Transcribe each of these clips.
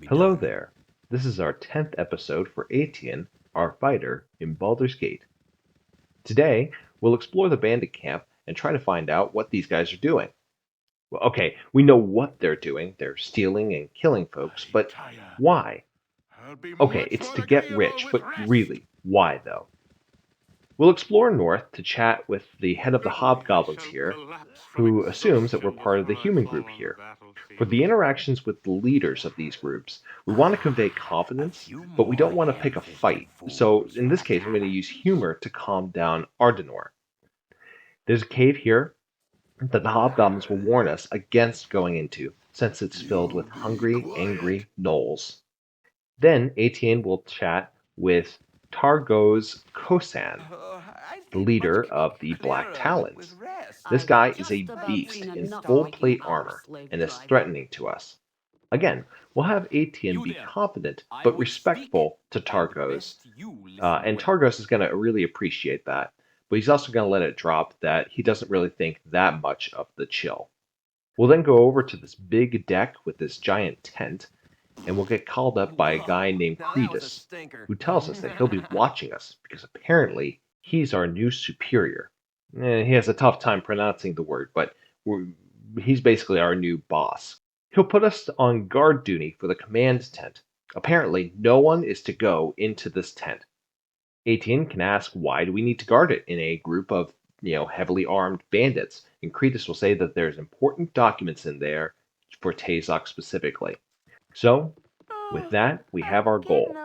Hello there. This is our 10th episode for Atian, our fighter in Baldur's Gate. Today, we'll explore the Bandit Camp and try to find out what these guys are doing. Well, okay, we know what they're doing. They're stealing and killing folks, but why? Okay, it's to get rich, but really, why though? We'll explore north to chat with the head of the hobgoblins here, who assumes that we're part of the human group here. For the interactions with the leaders of these groups, we want to convey confidence, but we don't want to pick a fight. So in this case, I'm going to use humor to calm down Ardenor. There's a cave here that the hobgoblins will warn us against going into, since it's filled with hungry, angry gnolls. Then Atian will chat with Targo's Kosan, the leader of the Black Talons. This guy is a beast in full plate armor and is threatening to us. Again, we'll have Atian be confident but respectful to Targos, and Targos is going to really appreciate that, but he's also going to let it drop that he doesn't really think that much of the chill. We'll then go over to this big deck with this giant tent, and we'll get called up by a guy named Cretus, who tells us that he'll be watching us because apparently he's our new superior. He has a tough time pronouncing the word, but he's basically our new boss. He'll put us on guard duty for the command tent. Apparently, no one is to go into this tent. Atian can ask why do we need to guard it in a group of, heavily armed bandits, and Cretus will say that there's important documents in there for Tazok specifically. So, with that, we have our goal.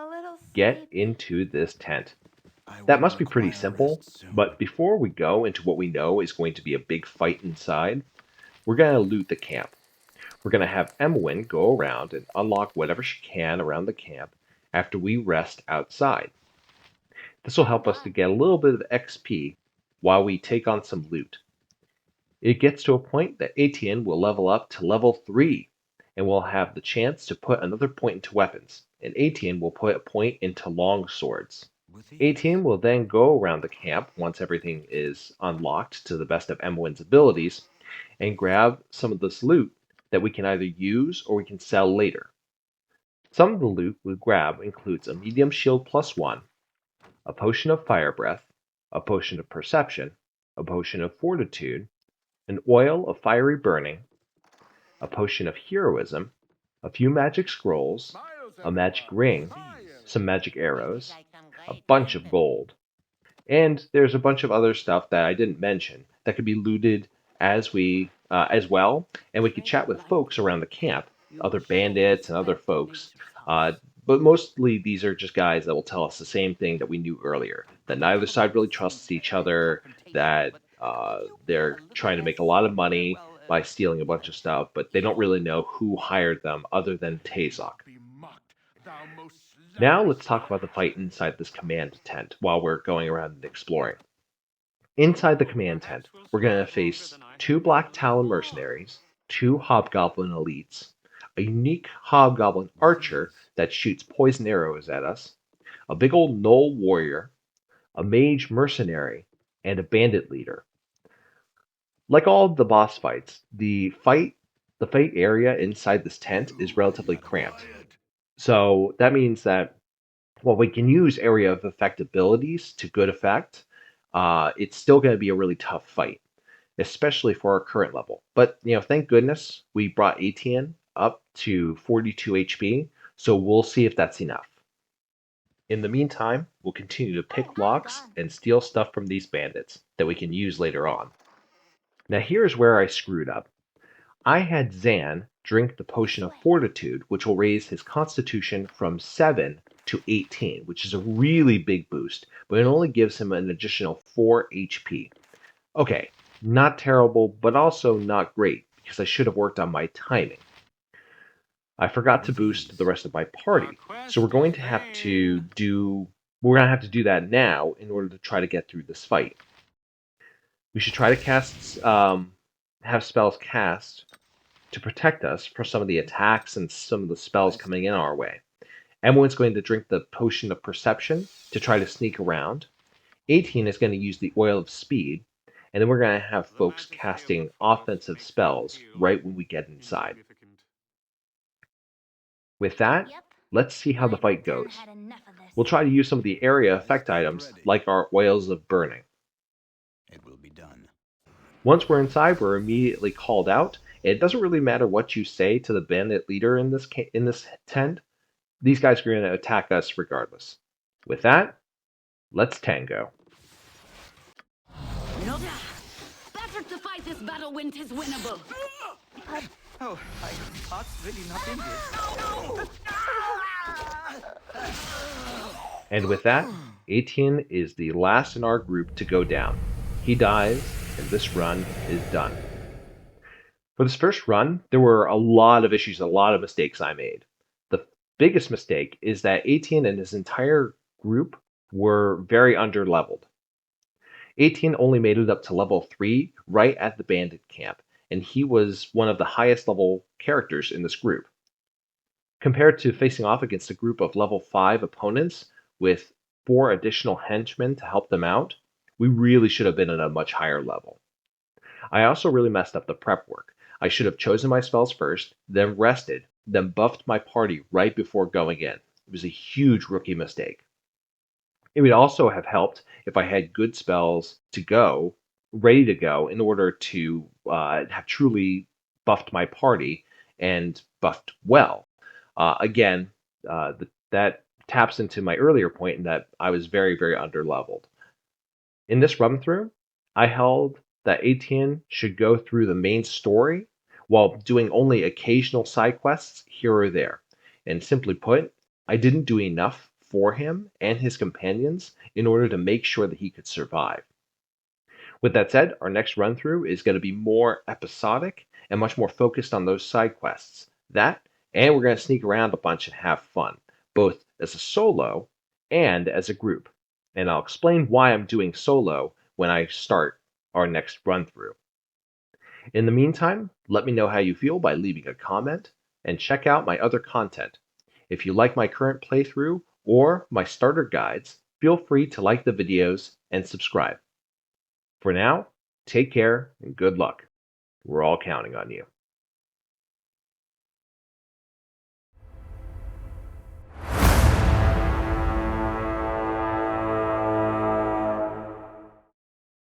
Get into this tent. That must be pretty simple, but before we go into what we know is going to be a big fight inside, we're going to loot the camp. We're going to have Emwyn go around and unlock whatever she can around the camp after we rest outside. This will help us to get a little bit of XP while we take on some loot. It gets to a point that Atian will level up to level 3, and we'll have the chance to put another point into weapons, and Atian will put a point into long swords. Atian will then go around the camp once everything is unlocked to the best of Emwyn's abilities, and grab some of this loot that we can either use or we can sell later. Some of the loot we grab includes a medium shield +1, a potion of fire breath, a potion of perception, a potion of fortitude, an oil of fiery burning, a potion of heroism, a few magic scrolls, a magic ring, some magic arrows, a bunch of gold. And there's a bunch of other stuff that I didn't mention that could be looted as well, and we could chat with folks around the camp, other bandits and other folks. But mostly these are just guys that will tell us the same thing that we knew earlier: that neither side really trusts each other, that they're trying to make a lot of money by stealing a bunch of stuff, but they don't really know who hired them other than Tazok. Now let's talk about the fight inside this command tent while we're going around and exploring. Inside the command tent, we're going to face 2 Black Talon mercenaries, 2 Hobgoblin elites, a unique Hobgoblin archer that shoots poison arrows at us, a big old Gnoll warrior, a mage mercenary, and a bandit leader. Like all of the boss fights, the fight area inside this tent is relatively cramped. So that means that while we can use area of effect abilities to good effect, it's still going to be a really tough fight, especially for our current level. But thank goodness we brought Atian up to 42 HP, so we'll see if that's enough. In the meantime, we'll continue to pick locks and steal stuff from these bandits that we can use later on. Now here's where I screwed up. I had Zan drink the potion of fortitude, which will raise his constitution from 7 to 18, which is a really big boost, but it only gives him an additional 4 HP. Okay, not terrible, but also not great, because I should have worked on my timing. I forgot to boost the rest of my party, so we're going to have to do that now in order to try to get through this fight. We should try to have spells cast to protect us from some of the attacks and some of the spells coming in our way. Emwyn's going to drink the potion of perception to try to sneak around. Atian is going to use the oil of speed, and then we're going to have folks casting offensive spells right when we get inside. With that, Yep. let's see how the I've fight done goes. had enough of this. We'll try to use some of the area effect items, like our oils of burning. It will be done. Once we're inside, we're immediately called out. It doesn't really matter what you say to the bandit leader in this tent. These guys are going to attack us regardless. With that, let's tango. No. Better to fight this battle when 'tis winnable. Oh, my heart's really not in this. And with that, Atian is the last in our group to go down. He dies, and this run is done. For this first run, there were a lot of issues, a lot of mistakes I made. The biggest mistake is that Atian and his entire group were very underleveled. Atian only made it up to level 3 right at the Bandit Camp, and he was one of the highest level characters in this group. Compared to facing off against a group of level 5 opponents with 4 additional henchmen to help them out, we really should have been at a much higher level. I also really messed up the prep work. I should have chosen my spells first, then rested, then buffed my party right before going in. It was a huge rookie mistake. It would also have helped if I had good spells to go, ready to go, in order to have truly buffed my party and buffed well. That taps into my earlier point in that I was very, very underleveled. In this run through, I held that Atian should go through the main story while doing only occasional side quests here or there. And simply put, I didn't do enough for him and his companions in order to make sure that he could survive. With that said, our next run through is going to be more episodic and much more focused on those side quests. That, and we're going to sneak around a bunch and have fun, both as a solo and as a group. And I'll explain why I'm doing solo when I start our next run through. In the meantime, let me know how you feel by leaving a comment and check out my other content. If you like my current playthrough or my starter guides, feel free to like the videos and subscribe. For now, take care and good luck. We're all counting on you.